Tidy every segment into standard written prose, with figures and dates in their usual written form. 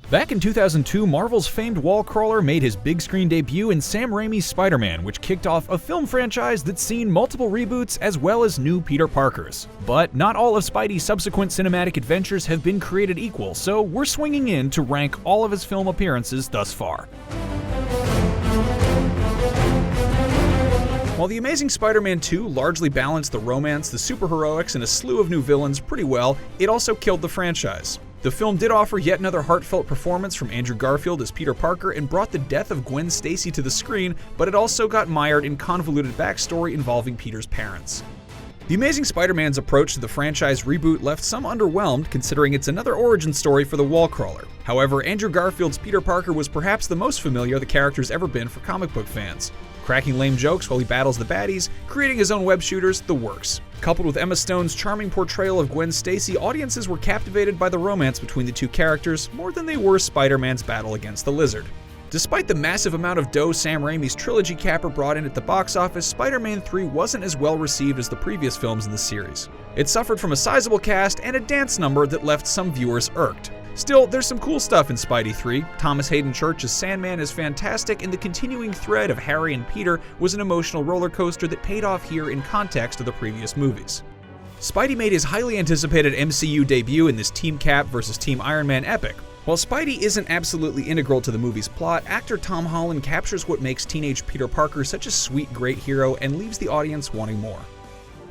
Back in 2002, Marvel's famed wall crawler made his big screen debut in Sam Raimi's Spider-Man, which kicked off a film franchise that's seen multiple reboots as well as new Peter Parkers. But not all of Spidey's subsequent cinematic adventures have been created equal, so we're swinging in to rank all of his film appearances thus far. While The Amazing Spider-Man II largely balanced the romance, the superheroics, and a slew of new villains pretty well, it also killed the franchise. The film did offer yet another heartfelt performance from Andrew Garfield as Peter Parker and brought the death of Gwen Stacy to the screen, but it also got mired in convoluted backstory involving Peter's parents. The Amazing Spider-Man's approach to the franchise reboot left some underwhelmed, considering it's another origin story for the wall crawler. However, Andrew Garfield's Peter Parker was perhaps the most familiar the character's ever been for comic book fans. Cracking lame jokes while he battles the baddies, creating his own web shooters, the works. Coupled with Emma Stone's charming portrayal of Gwen Stacy, audiences were captivated by the romance between the two characters more than they were Spider-Man's battle against the Lizard. Despite the massive amount of dough Sam Raimi's trilogy capper brought in at the box office, Spider-Man III wasn't as well received as the previous films in the series. It suffered from a sizable cast and a dance number that left some viewers irked. Still, there's some cool stuff in Spidey 3. Thomas Hayden Church as Sandman is fantastic, and the continuing thread of Harry and Peter was an emotional roller coaster that paid off here in context of the previous movies. Spidey made his highly anticipated MCU debut in this Team Cap vs. Team Iron Man epic. While Spidey isn't absolutely integral to the movie's plot, actor Tom Holland captures what makes teenage Peter Parker such a sweet, great hero and leaves the audience wanting more.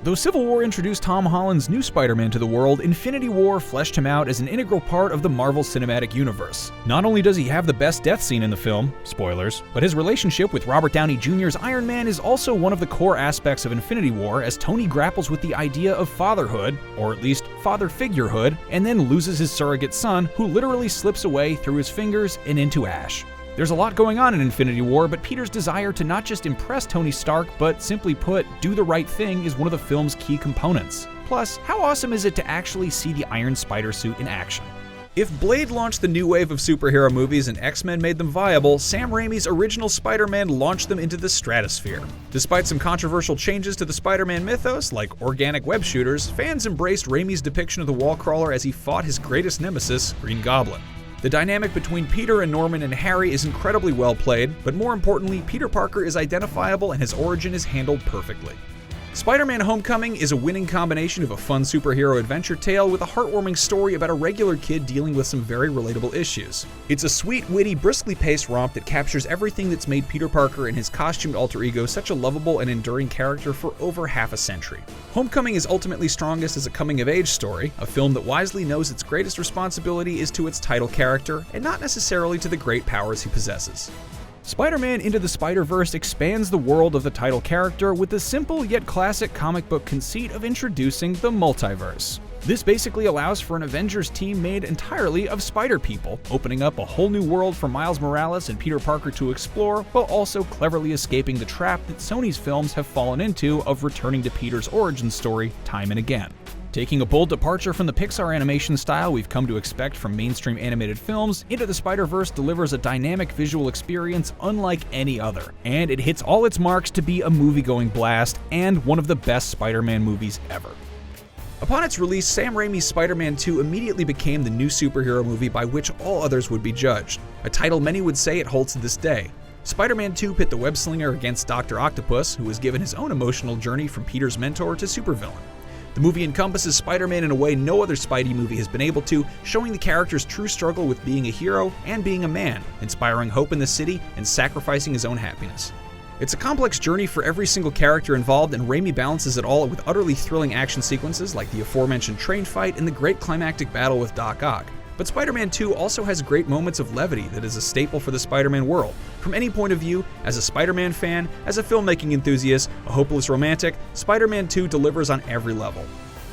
Though Civil War introduced Tom Holland's new Spider-Man to the world, Infinity War fleshed him out as an integral part of the Marvel Cinematic Universe. Not only does he have the best death scene in the film, spoilers, but his relationship with Robert Downey Jr.'s Iron Man is also one of the core aspects of Infinity War, as Tony grapples with the idea of fatherhood, or at least father figurehood, and then loses his surrogate son, who literally slips away through his fingers and into ash. There's a lot going on in Infinity War, but Peter's desire to not just impress Tony Stark, but simply put, do the right thing is one of the film's key components. Plus, how awesome is it to actually see the Iron Spider suit in action? If Blade launched the new wave of superhero movies and X-Men made them viable, Sam Raimi's original Spider-Man launched them into the stratosphere. Despite some controversial changes to the Spider-Man mythos, like organic web shooters, fans embraced Raimi's depiction of the wall crawler as he fought his greatest nemesis, Green Goblin. The dynamic between Peter and Norman and Harry is incredibly well played, but more importantly, Peter Parker is identifiable and his origin is handled perfectly. Spider-Man: Homecoming is a winning combination of a fun superhero adventure tale with a heartwarming story about a regular kid dealing with some very relatable issues. It's a sweet, witty, briskly paced romp that captures everything that's made Peter Parker and his costumed alter ego such a lovable and enduring character for over half a century. Homecoming is ultimately strongest as a coming-of-age story, a film that wisely knows its greatest responsibility is to its title character, and not necessarily to the great powers he possesses. Spider-Man Into the Spiderverse expands the world of the title character with the simple yet classic comic book conceit of introducing the multiverse. This basically allows for an Avengers team made entirely of spider people, opening up a whole new world for Miles Morales and Peter Parker to explore, while also cleverly escaping the trap that Sony's films have fallen into of returning to Peter's origin story time and again. Taking a bold departure from the Pixar animation style we've come to expect from mainstream animated films, Into the Spider-Verse delivers a dynamic visual experience unlike any other, and it hits all its marks to be a movie-going blast and one of the best Spider-Man movies ever. Upon its release, Sam Raimi's Spider-Man II immediately became the new superhero movie by which all others would be judged, a title many would say it holds to this day. Spider-Man II pit the web-slinger against Dr. Octopus, who was given his own emotional journey from Peter's mentor to supervillain. The movie encompasses Spider-Man in a way no other Spidey movie has been able to, showing the character's true struggle with being a hero and being a man, inspiring hope in the city and sacrificing his own happiness. It's a complex journey for every single character involved, and Raimi balances it all with utterly thrilling action sequences like the aforementioned train fight and the great climactic battle with Doc Ock. But Spider-Man 2 also has great moments of levity that is a staple for the Spider-Man world. From any point of view, as a Spider-Man fan, as a filmmaking enthusiast, a hopeless romantic, Spider-Man 2 delivers on every level.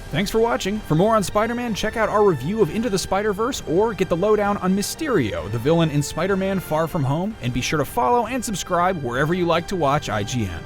Thanks for watching. For more on Spider-Man, check out our review of Into the Spider-Verse or get the lowdown on Mysterio, the villain in Spider-Man Far From Home, and be sure to follow and subscribe wherever you like to watch IGN.